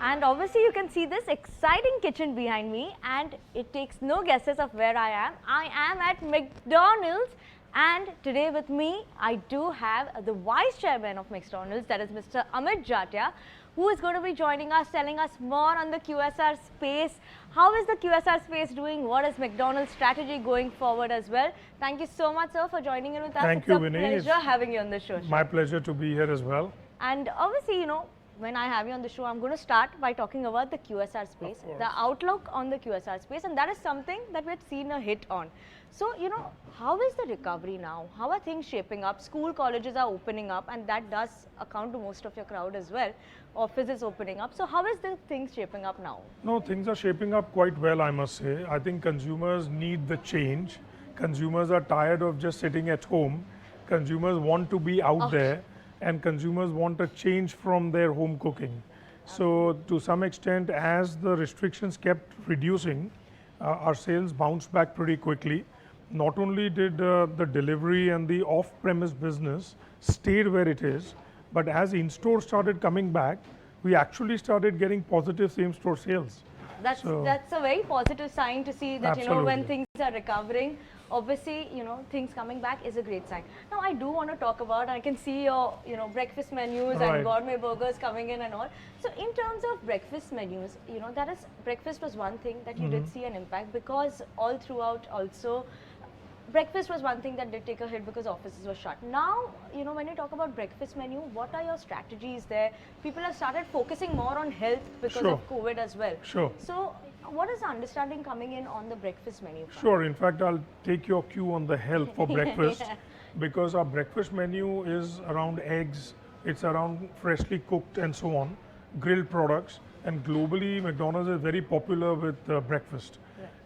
And obviously you can see this exciting kitchen behind me, and it takes no guesses of where I am. I am at McDonald's, and today with me I do have the Vice Chairman of McDonald's, that is Mr. Amit Jatia, who is going to be joining us, telling us more on the QSR space. How is the QSR space doing? What is McDonald's strategy going forward as well? Thank you so much, sir, for joining in with us. Thank you, It's a Vinny. pleasure having you on the show. My pleasure to be here as well. And obviously, when I have you on the show, I'm going to start by talking about the QSR space, the outlook on the QSR space, and that is something that we've seen a hit on. So, how is the recovery now? How are things shaping up? School, colleges are opening up, and that does account to most of your crowd as well. Offices opening up. So, how is the things shaping up now? No, things are shaping up quite well, I must say. I think consumers need the change. Consumers are tired of just sitting at home. Consumers want to be out there, and consumers want a change from their home cooking. So to some extent, as the restrictions kept reducing, our sales bounced back pretty quickly. Not only did the delivery and the off-premise business stayed where it is, but as in-store started coming back, we actually started getting positive same-store sales. That's a very positive sign to see that, when things are recovering, obviously, things coming back is a great sign. Now, I do want to talk about, I can see your, breakfast menus and gourmet burgers coming in and all. So, in terms of breakfast menus, breakfast was one thing that you did see an impact, because all throughout also, breakfast was one thing that did take a hit because offices were shut. Now, when you talk about breakfast menu, what are your strategies there? People have started focusing more on health because of COVID as well. So, what is the understanding coming in on the breakfast menu? Sure. In fact, I'll take your cue on the health for breakfast because our breakfast menu is around eggs, it's around freshly cooked and so on, grilled products, and globally McDonald's is very popular with breakfast.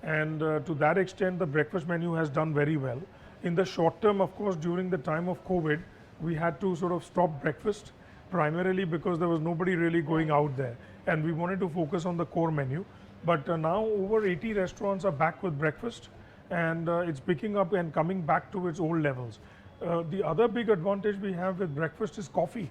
And to that extent, the breakfast menu has done very well. In the short term, of course, during the time of COVID, we had to sort of stop breakfast, primarily because there was nobody really going out there. And we wanted to focus on the core menu. But now over 80 restaurants are back with breakfast, and it's picking up and coming back to its old levels. The other big advantage we have with breakfast is coffee.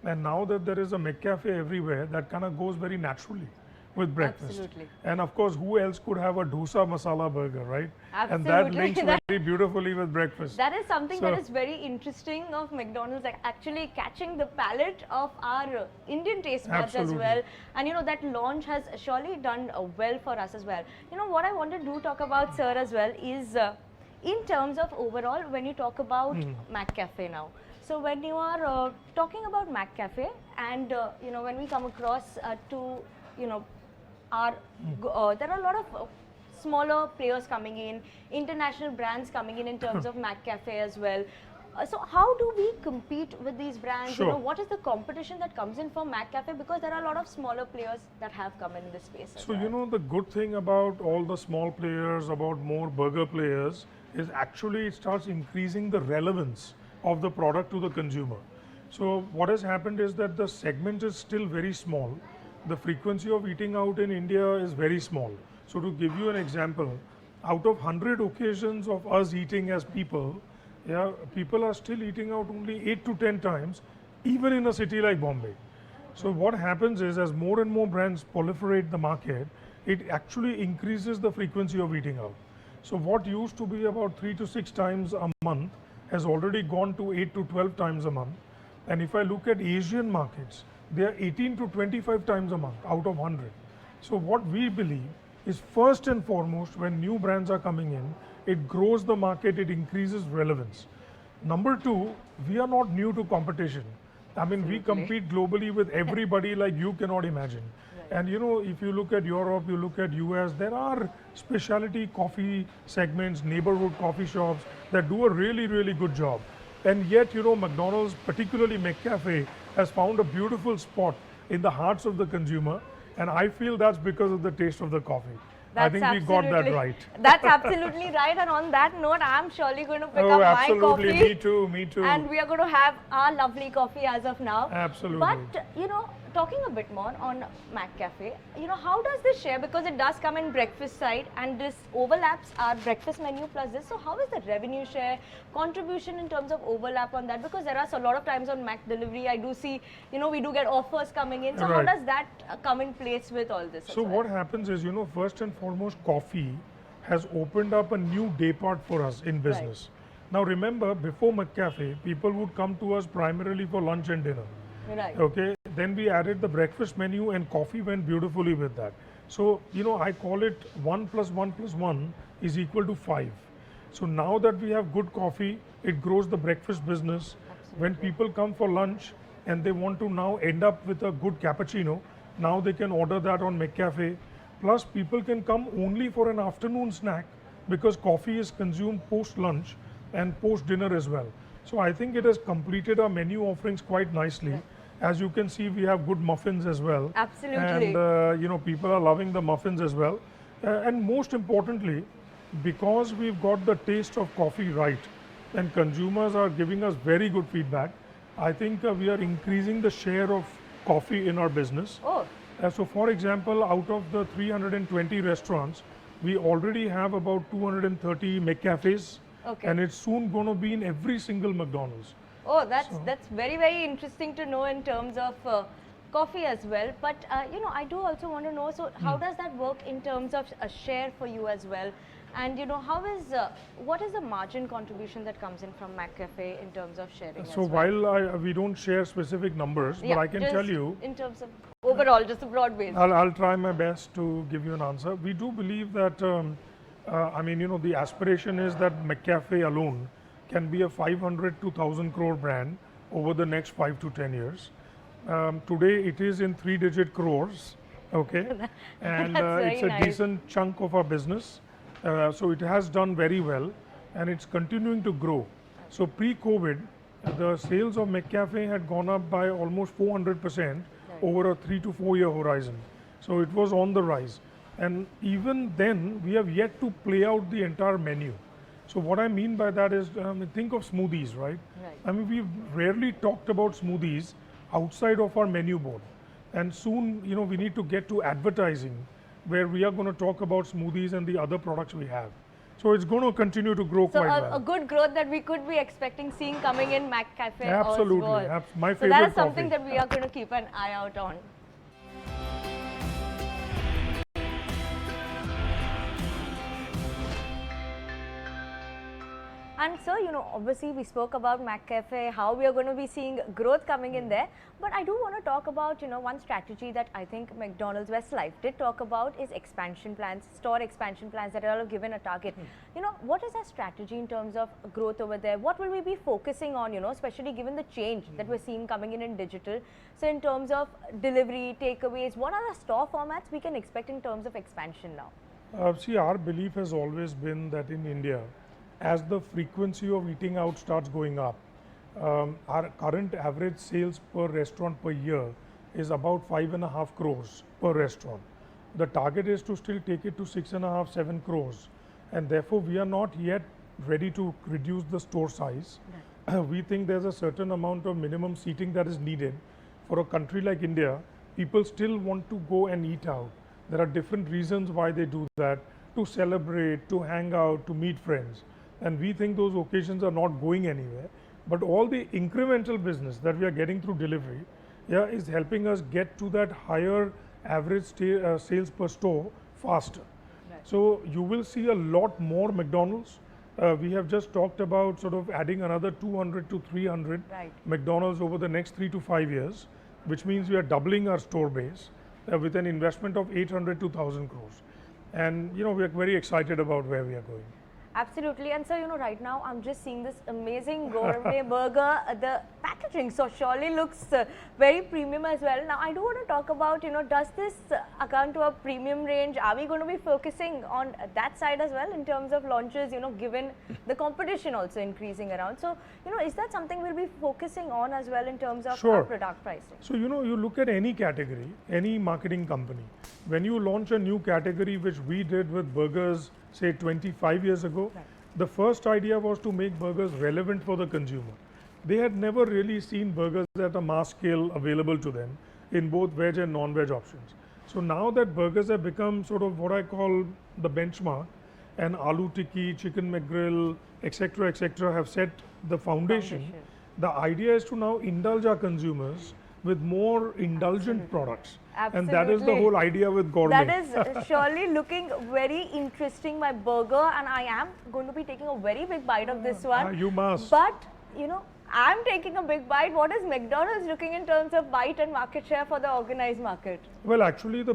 And now that there is a McCafe everywhere, that kind of goes very naturally with breakfast. Absolutely. And of course, who else could have a dosa masala burger, right? Absolutely. And that links very beautifully with breakfast. That is something that is very interesting of McDonald's, like actually catching the palate of our Indian taste buds as well. And that launch has surely done well for us as well. What I wanted to talk about, sir, as well is in terms of overall, when you talk about McCafe now. So when you are talking about McCafe, and when we come across to there are a lot of smaller players coming in, international brands coming in terms of McCafe as well. So how do we compete with these brands? What is the competition that comes in for McCafe? Because there are a lot of smaller players that have come in this space. So the good thing about all the small players, about more burger players, is actually it starts increasing the relevance of the product to the consumer. So what has happened is that the segment is still very small. The frequency of eating out in India is very small. So to give you an example, out of 100 occasions of us eating as people, people are still eating out only 8 to 10 times, even in a city like Bombay. So what happens is, as more and more brands proliferate the market, it actually increases the frequency of eating out. So what used to be about 3 to 6 times a month has already gone to 8 to 12 times a month. And if I look at Asian markets, they are 18 to 25 times a month out of 100. So what we believe is, first and foremost, when new brands are coming in, it grows the market, it increases relevance. Number two, we are not new to competition. I mean, we compete globally with everybody like you cannot imagine. And if you look at Europe, you look at US, there are specialty coffee segments, neighborhood coffee shops that do a really, really good job. And yet, McDonald's, particularly McCafe, has found a beautiful spot in the hearts of the consumer. And I feel that's because of the taste of the coffee. I think we got that right. That's absolutely right. And on that note, I'm surely going to pick up my coffee. Me too, me too. And we are going to have our lovely coffee as of now. Absolutely. But, talking a bit more on McCafe, how does this share, because it does come in breakfast side and this overlaps our breakfast menu plus this, so how is the revenue share contribution in terms of overlap on that? Because there are a lot of times on Mac delivery, I do see, we do get offers coming in, so how does that come in place with all this? So what happens is, first and foremost, coffee has opened up a new day part for us in business. Now remember, before McCafe, people would come to us primarily for lunch and dinner. Right. Okay, then we added the breakfast menu and coffee went beautifully with that. So, I call it 1 + 1 + 1 is equal to 5. So now that we have good coffee, it grows the breakfast business. Absolutely. When people come for lunch and they want to now end up with a good cappuccino, now they can order that on McCafe. Plus people can come only for an afternoon snack because coffee is consumed post lunch and post dinner as well. So I think it has completed our menu offerings quite nicely. As you can see, we have good muffins as well. Absolutely. And people are loving the muffins as well. And most importantly, because we've got the taste of coffee right and consumers are giving us very good feedback, I think we are increasing the share of coffee in our business. Oh. So for example, out of the 320 restaurants, we already have about 230 McCafes. Okay. And it's soon going to be in every single McDonald's. Oh, that's very, very interesting to know in terms of coffee as well. But, I do also want to know, so how does that work in terms of a share for you as well? And, what is the margin contribution that comes in from McCafe in terms of sharing So as well? while we don't share specific numbers, but I can tell you, in terms of overall, just a broad base. I'll try my best to give you an answer. We do believe that, the aspiration is that McCafe alone can be a 500 to 1,000 crore brand over the next 5 to 10 years. Today it is in 3-digit crores, okay? And it's a decent chunk of our business. So it has done very well and it's continuing to grow. So pre-COVID, the sales of McCafe had gone up by almost 400% over a 3 to 4 year horizon. So it was on the rise. And even then, we have yet to play out the entire menu. So what I mean by that is, think of smoothies, right? We've rarely talked about smoothies outside of our menu board. And soon, we need to get to advertising where we are going to talk about smoothies and the other products we have. So it's going to continue to grow quite well. So a good growth that we could be expecting seeing coming in McCafe. Absolutely. My favorite so that is coffee. something that we are going to keep an eye out on. And so, obviously we spoke about McCafe, how we are going to be seeing growth coming in there. But I do want to talk about, one strategy that I think McDonald's Westlife did talk about is expansion plans, store expansion plans that are all given a target. What is our strategy in terms of growth over there? What will we be focusing on, especially given the change that we're seeing coming in digital? So in terms of delivery, takeaways, what are the store formats we can expect in terms of expansion now? See, our belief has always been that in India, as the frequency of eating out starts going up, our current average sales per restaurant per year is about 5.5 crores per restaurant. The target is to still take it to 6.5, 7 crores. And therefore, we are not yet ready to reduce the store size. We think there's a certain amount of minimum seating that is needed. For a country like India, people still want to go and eat out. There are different reasons why they do that, to celebrate, to hang out, to meet friends. And we think those occasions are not going anywhere. But all the incremental business that we are getting through delivery is helping us get to that higher average sales per store faster. So you will see a lot more McDonald's. We have just talked about sort of adding another 200 to 300 McDonald's over the next 3 to 5 years, which means we are doubling our store base with an investment of 800 to 1,000 crores. And we are very excited about where we are going. Absolutely. And so, right now I'm just seeing this amazing gourmet burger. The packaging so surely looks very premium as well. Now, I do want to talk about, does this account to a premium range? Are we going to be focusing on that side as well in terms of launches, given the competition also increasing around? So, is that something we'll be focusing on as well in terms of our product pricing? So, you look at any category, any marketing company, when you launch a new category, which we did with burgers, say 25 years ago, the first idea was to make burgers relevant for the consumer. They had never really seen burgers at a mass scale available to them. in both veg and non-veg options. So now that burgers have become sort of what I call the benchmark, and aloo tikki, chicken McGrill, etc., have set the foundation. The idea is to now indulge our consumers with more indulgent products. And that is the Absolutely. whole idea with gourmet. That is surely looking very interesting, my burger, and I am going to be taking a very big bite of this one. You must. But, you know, I'm taking a big bite. What is McDonald's looking in terms of bite and market share for the organized market? Well, actually, the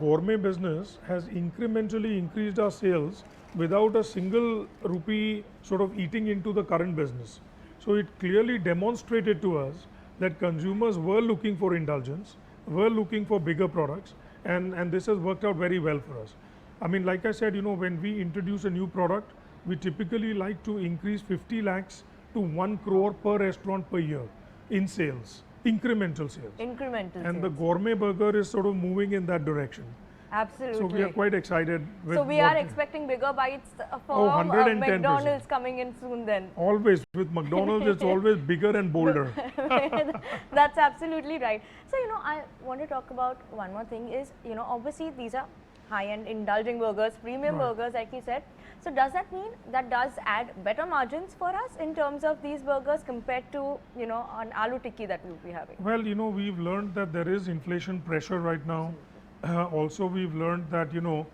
gourmet business has incrementally increased our sales without a single rupee sort of eating into the current business. So it clearly demonstrated to us that consumers were looking for indulgence, were looking for bigger products, and this has worked out very well for us. I mean, like I said, you know, when we introduce a new product, we typically like to increase 50 lakhs to 1 crore per restaurant per year in sales, incremental sales. Incremental And the sales. gourmet burger is sort of moving in that direction. Absolutely. So we are quite excited with So we are what- expecting bigger bites from 110%. McDonald's coming in soon then. Always with McDonald's, it's always bigger and bolder. That's absolutely right. So, you know, I want to talk about one more thing is, you know, obviously these are high-end indulging burgers, premium Right. burgers, like you said. So does that mean that does add better margins for us in terms of these burgers compared to, you know, an aloo tikki that we'll be having? Well, you know, we've learned that there is inflation pressure right now. Also, we've learned that, you know,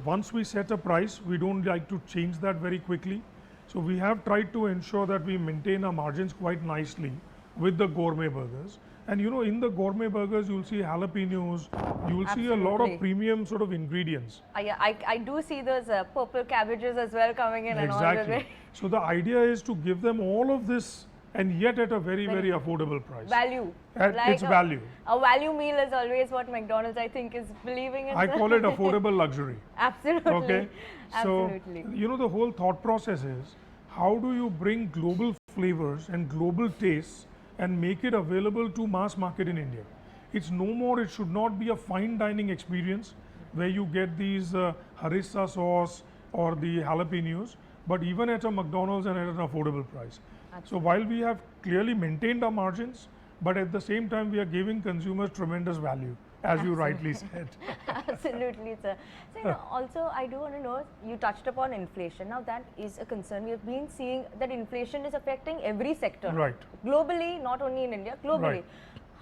once we set a price, we don't like to change that very quickly. So we have tried to ensure that we maintain our margins quite nicely with the gourmet burgers. And you know, in the gourmet burgers, you'll see jalapenos, you'll see a lot Absolutely. of premium sort of ingredients. I do see those purple cabbages as well coming in and all the Exactly. way. So the idea is to give them all of this and yet at a very, very affordable price. Value. At its value. A value meal is always what McDonald's, I think, is believing in. I call it affordable luxury. Absolutely. Okay. Absolutely. So, you know, the whole thought process is how do you bring global flavors and global tastes and make it available to mass market in India? It's no more, it should not be a fine dining experience where you get these harissa sauce or the jalapenos, but even at a McDonald's and at an affordable price. So while we have clearly maintained our margins, but at the same time we are giving consumers tremendous value, as you rightly said. Absolutely, sir. So, you know, also, I do want to know, you touched upon inflation. Now, that is a concern. We have been seeing that inflation is affecting every sector. Right. Globally, not only in India, globally. Right.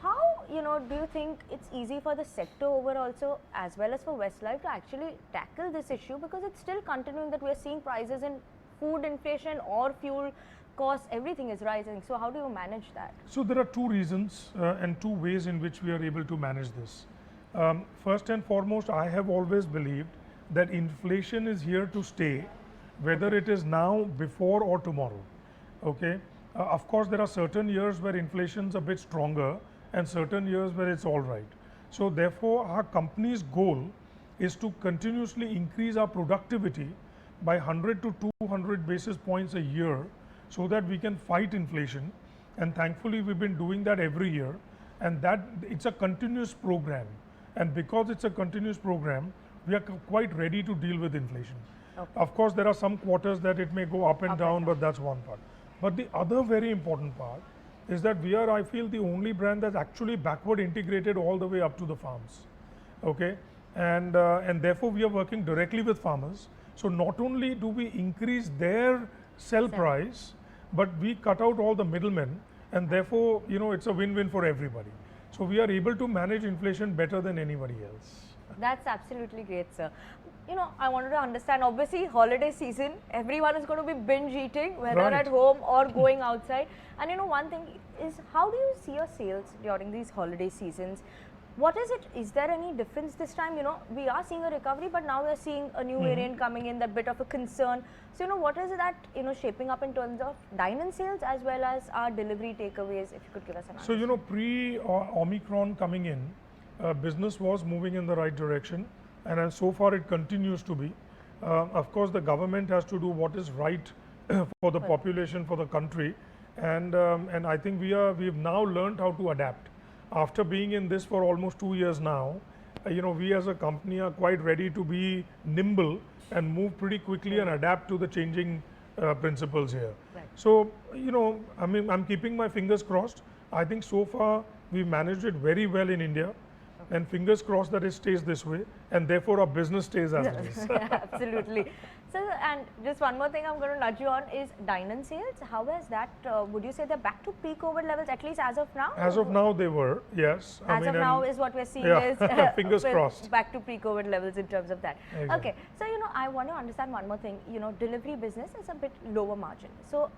How, you know, do you think it's easy for the sector overall also, as well as for Westlife, to actually tackle this issue? Because it's still continuing that we're seeing prices in food inflation or fuel costs, everything is rising. So, how do you manage that? So there are two reasons and two ways in which we are able to manage this. First and foremost, I have always believed that inflation is here to stay, whether it is now, before or tomorrow. Okay. Of course, there are certain years where inflation is a bit stronger and certain years where it's all right. So therefore, our company's goal is to continuously increase our productivity by 100 to 200 basis points a year so that we can fight inflation, and thankfully we've been doing that every year, and that it's a continuous program, and because it's a continuous program, we are quite ready to deal with inflation. Okay. Of course, there are some quarters that it may go up and down, but that's one part. But the other very important part is that we are, I feel, the only brand that's actually backward integrated all the way up to the farms. Okay, and therefore we are working directly with farmers. So not only do we increase their sell price, but we cut out all the middlemen, and therefore, you know, it's a win-win for everybody. So we are able to manage inflation better than anybody else. That's absolutely great, sir. You know, I wanted to understand, obviously, holiday season, everyone is going to be binge eating, whether Right. at home or going outside. And you know, one thing is, how do you see your sales during these holiday seasons? What is it? Is there any difference this time? You know, we are seeing a recovery, but now we are seeing a new variant coming in, that bit of a concern. So, you know, what is that, you know, shaping up in terms of dine-in sales as well as our delivery takeaways, if you could give us an answer? So, you know, pre-Omicron coming in, business was moving in the right direction, and so far it continues to be. Of course, the government has to do what is right for the population, for the country, and I think we've now learned how to adapt. After being in this for almost 2 years now, you know, we as a company are quite ready to be nimble and move pretty quickly and adapt to the changing principles here. Right. So, you know, I mean, I'm keeping my fingers crossed. I think so far We managed it very well in India, and fingers crossed that it stays this way, and therefore our business stays as it is. Absolutely. So, and just one more thing I'm going to nudge you on is dine-in sales. How has that, would you say they're back to pre-COVID levels, at least as of now? As of now, they were, yes. As of now is what we're seeing is fingers crossed. back to pre-COVID levels in terms of that. Exactly. Okay, so I want to understand one more thing. Delivery business is a bit lower margin. So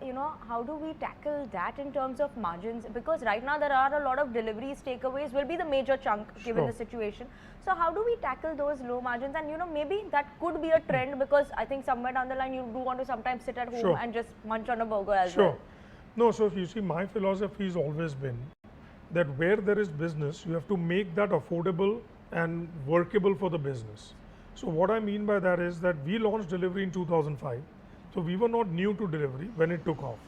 how do we tackle that in terms of margins? Because right now there are a lot of deliveries, takeaways will be the major chunk given the situation. So how do we tackle those low margins? And maybe that could be a trend, because I think somewhere down the line you do want to sometimes sit at home and just munch on a burger as well. No, so you see, my philosophy has always been that where there is business, you have to make that affordable and workable for the business. So what I mean by that is that we launched delivery in 2005. So we were not new to delivery when it took off.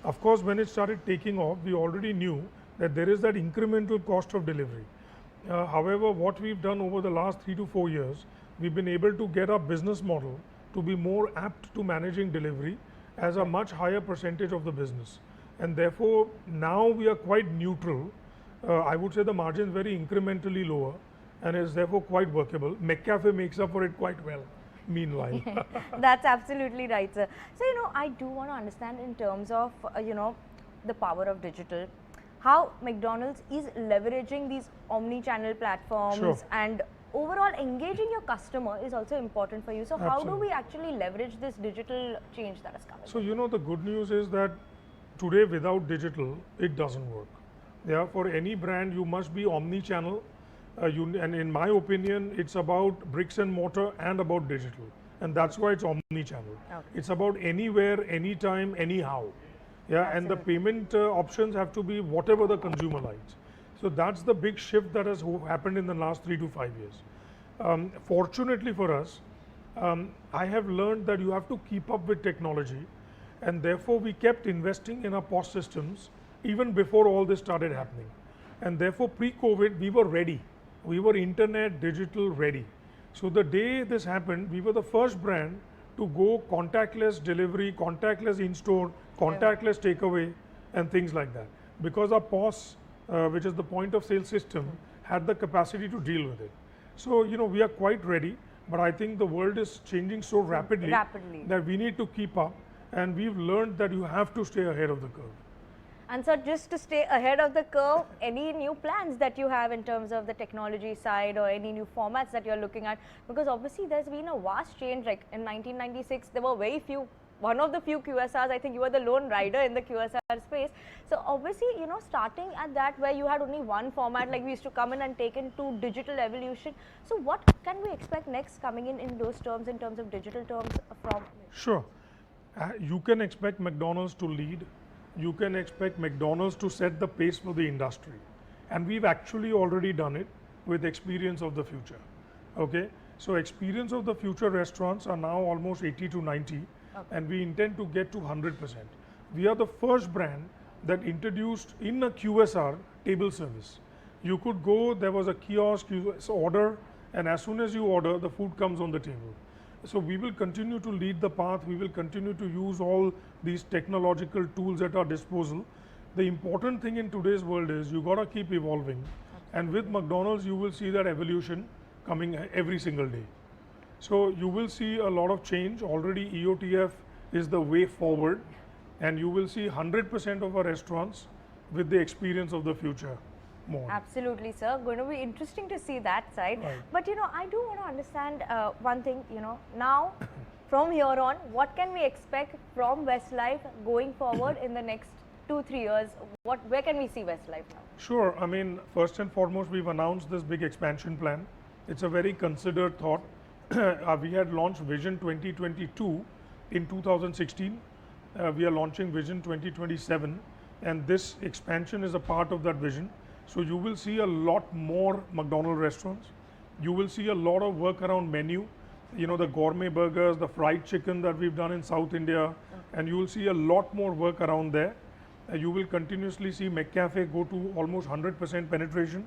Of course, when it started taking off, we already knew that there is that incremental cost of delivery. However, what we've done over the last 3 to 4 years, we've been able to get our business model to be more apt to managing delivery as a much higher percentage of the business. And therefore, now we are quite neutral. I would say the margin is very incrementally lower and is therefore quite workable. McCafe makes up for it quite well, meanwhile. That's absolutely right, sir. So, I do want to understand in terms of, the power of digital, how McDonald's is leveraging these omni-channel platforms and overall engaging your customer is also important for you. So how do we actually leverage this digital change that is coming? So the good news is that today without digital, it doesn't work. Yeah, for any brand, you must be omni-channel. And in my opinion, it's about bricks and mortar and about digital. And that's why it's omni-channel. Okay. It's about anywhere, anytime, anyhow. Yeah, absolutely. And the payment options have to be whatever the consumer likes. So that's the big shift that has happened in the last 3 to 5 years. Fortunately for us, I have learned that you have to keep up with technology, and therefore we kept investing in our POS systems even before all this started happening. And therefore pre-COVID, we were ready. We were internet, digital ready. So the day this happened, we were the first brand to go contactless delivery, contactless in-store, contactless takeaway, and things like that. Because our POS, which is the point of sale system, had the capacity to deal with it. So, we are quite ready, but I think the world is changing so rapidly that we need to keep up, and we've learned that you have to stay ahead of the curve. And so just to stay ahead of the curve, any new plans that you have in terms of the technology side or any new formats that you're looking at? Because obviously there's been a vast change. Like in 1996, there were very few, one of the few QSRs. I think you were the lone rider in the QSR space. So obviously, starting at that where you had only one format, like we used to come in and take into digital evolution. So what can we expect next coming in those terms, in terms of digital terms from? Sure. You can expect McDonald's to lead. You can expect McDonald's to set the pace for the industry. And we've actually already done it with Experience of the Future. Okay? So Experience of the Future restaurants are now almost 80 to 90, and we intend to get to 100%. We are the first brand that introduced in a QSR table service. You could go, there was a kiosk, you order, and as soon as you order, the food comes on the table. So we will continue to lead the path. We will continue to use all these technological tools at our disposal. The important thing in today's world is you got to keep evolving. And with McDonald's, you will see that evolution coming every single day. So you will see a lot of change. Already EOTF is the way forward, and you will see 100% of our restaurants with the Experience of the Future. More. Absolutely, sir. Going to be interesting to see that side. Right. But I do want to understand one thing. Now from here on, what can we expect from Westlife going forward in the next 2-3 years? Where can we see Westlife now? Sure. I mean, first and foremost, we've announced this big expansion plan. It's a very considered thought. We had launched Vision 2022 in 2016. We are launching Vision 2027, and this expansion is a part of that vision. So you will see a lot more McDonald's restaurants. You will see a lot of work around menu, the gourmet burgers, the fried chicken that we've done in South India, and you will see a lot more work around there. You will continuously see McCafe go to almost 100% penetration.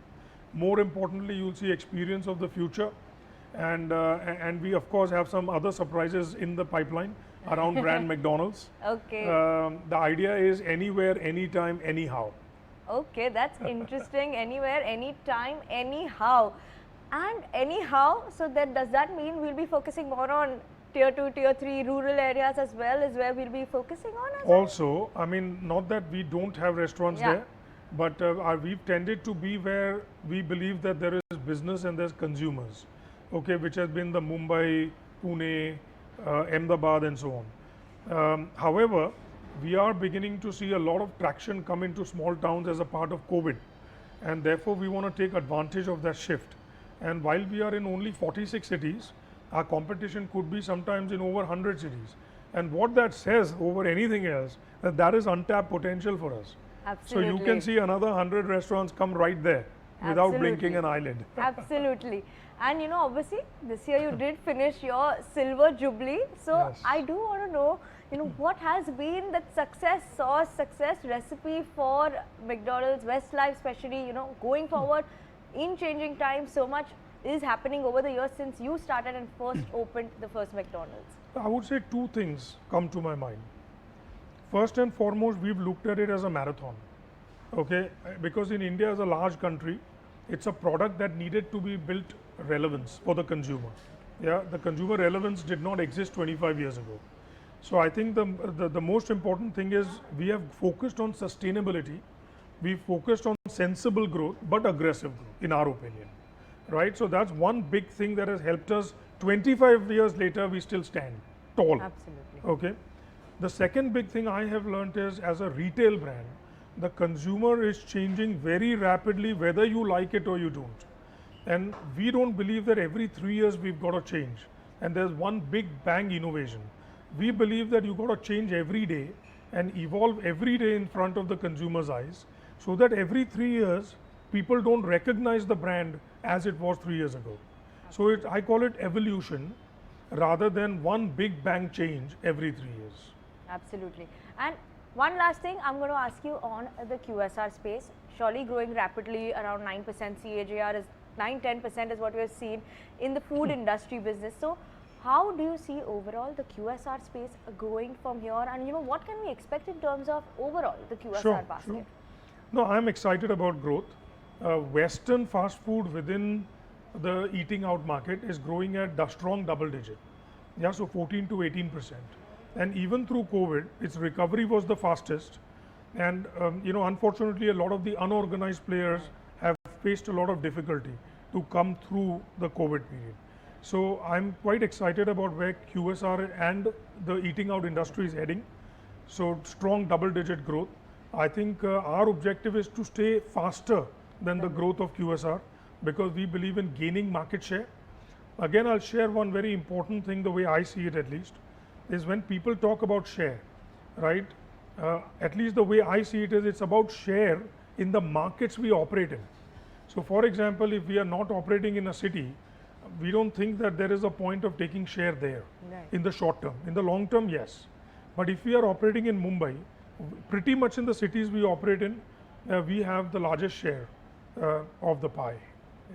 More importantly, you will see Experience of the Future, and we of course have some other surprises in the pipeline around brand McDonald's. Okay. The idea is anywhere, anytime, anyhow. Okay, that's interesting. Anywhere, anytime, anyhow. And anyhow, so that does that mean we'll be focusing more on tier 2, tier 3 rural areas as well, is where we'll be focusing on as well? Also, I mean, not that we don't have restaurants Yeah. there, but we've tended to be where we believe that there is business and there's consumers, okay, which has been the Mumbai, Pune, Ahmedabad, and so on. However, we are beginning to see a lot of traction come into small towns as a part of COVID, and therefore we want to take advantage of that shift. And while we are in only 46 cities, our competition could be sometimes in over 100 cities. And what that says over anything else, that that is untapped potential for us. Absolutely. So you can see another 100 restaurants come right there without blinking an eyelid. Absolutely. And you know, obviously, this year you did finish your silver jubilee. So Yes. I do want to know, you know, what has been that success sauce, success recipe for McDonald's, Westlife especially, you know, going forward in changing times, so much is happening over the years since you started and first opened the first McDonald's. I would say two things come to my mind. First and foremost, we've looked at it as a marathon, okay? Because in India as a large country, it's a product that needed to be built relevance for the consumer. Yeah, the consumer relevance did not exist 25 years ago. So I think the most important thing is we have focused on sustainability. We focused on sensible growth, but aggressive growth, in our opinion, right? So that's one big thing that has helped us. 25 years later, we still stand tall. Absolutely. Okay. The second big thing I have learned is, as a retail brand, the consumer is changing very rapidly, whether you like it or you don't. And we don't believe that every 3 years we've got to change. And there's one big bang innovation. We believe that you've got to change every day and evolve every day in front of the consumer's eyes, so that every 3 years people don't recognize the brand as it was 3 years ago. So I call it evolution rather than one big bang change every 3 years. Absolutely. And one last thing I'm going to ask you on the QSR space. Surely growing rapidly, around 9% CAGR is 9-10% is what we have seen in the food industry business. So how do you see overall the QSR space growing from here, and you know, what can we expect in terms of overall the QSR basket? Sure. No, I'm excited about growth. Western fast food within the eating out market is growing at a strong double digit. Yeah, so 14 to 18%. And even through COVID, its recovery was the fastest. And you know, unfortunately, a lot of the unorganized players have faced a lot of difficulty to come through the COVID period. So I'm quite excited about where QSR and the eating out industry is heading. So strong double digit growth. I think our objective is to stay faster than the growth of QSR, because we believe in gaining market share. Again, I'll share one very important thing, the way I see it at least, is when people talk about share, right? At least the way I see it is, it's about share in the markets we operate in. So for example, if we are not operating in a city, we don't think that there is a point of taking share there in the short term. In the long term, yes. But if we are operating in Mumbai, pretty much in the cities we operate in, we have the largest share of the pie.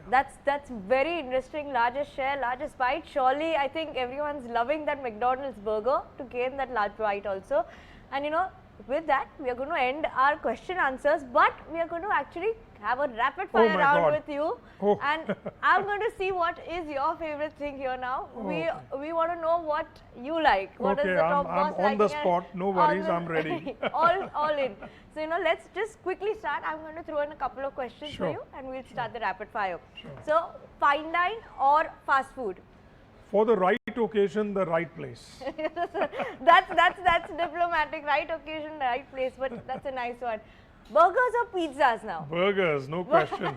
That's very interesting. Largest share, largest bite. Surely, I think everyone's loving that McDonald's burger to gain that large bite also. And you know, with that, we are going to end our question answers, but we are going to actually have a rapid fire round God. with you. Oh. And I'm going to see what is your favorite thing here now. We want to know what you like. What is Okay, the top I'm boss on the liking, and spot. No on worries, the- I'm ready. all in. So you know, let's just quickly start. I'm going to throw in a couple of questions for Sure. you, and we'll start the rapid fire. Sure. So fine dine or fast food? For the right occasion, the right place. That's diplomatic. Right occasion, right place. But that's a nice one. Burgers or pizzas now? Burgers, no question.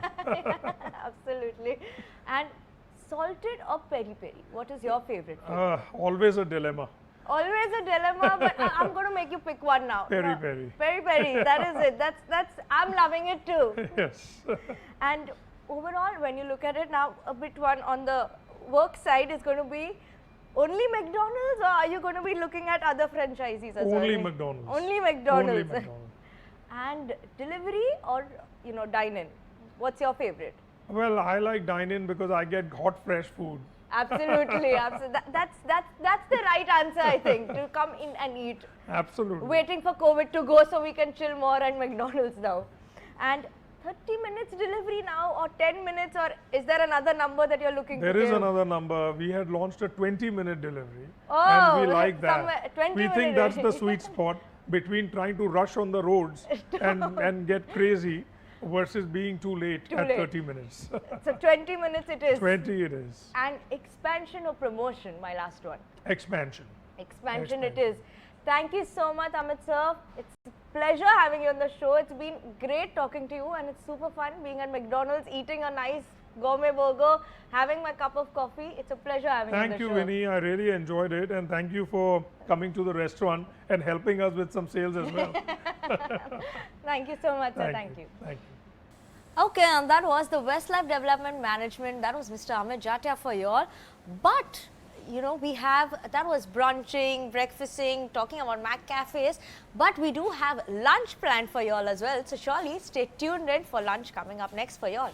Absolutely. And salted or peri peri? What is your favorite food? Always a dilemma. Always a dilemma, but I'm going to make you pick one now. Peri peri. Peri peri. That is it. That's. I'm loving it too. Yes. And overall, when you look at it now, a bit one on the work side is going to be only McDonald's, or are you going to be looking at other franchisees as well? Only McDonald's. Only McDonald's. Only McDonald's. And delivery or dine-in? What's your favorite? Well, I like dine-in because I get hot, fresh food. Absolutely, absolutely. That's the right answer, I think, to come in and eat. Absolutely. Waiting for COVID to go so we can chill more at McDonald's now. And 30 minutes delivery now, or 10 minutes, or is there another number that you're looking There to is give? another number. We had launched a 20-minute delivery, Oh, and we like somewhere- that. 20 We think minute that's the delivery. sweet spot between trying to rush on the roads and get crazy versus being too late Too at late. 30 minutes. So 20 minutes it is. 20 it is. And expansion or promotion, my last one. Expansion. Expansion it is. Thank you so much, Amit sir. It's a pleasure having you on the show. It's been great talking to you, and it's super fun being at McDonald's, eating a nice gourmet burger, having my cup of coffee. It's a pleasure having you on the Thank you, show. Winnie. I really enjoyed it, and thank you for coming to the restaurant and helping us with some sales as well. Thank you so much, sir. Thank you. Thank you. Okay, and that was the Westlife Development Management. That was Mr. Amit Jatia for you all. But, you know, that was brunching, breakfasting, talking about Mac cafes. But we do have lunch planned for you all as well. So surely stay tuned in for lunch coming up next for you all.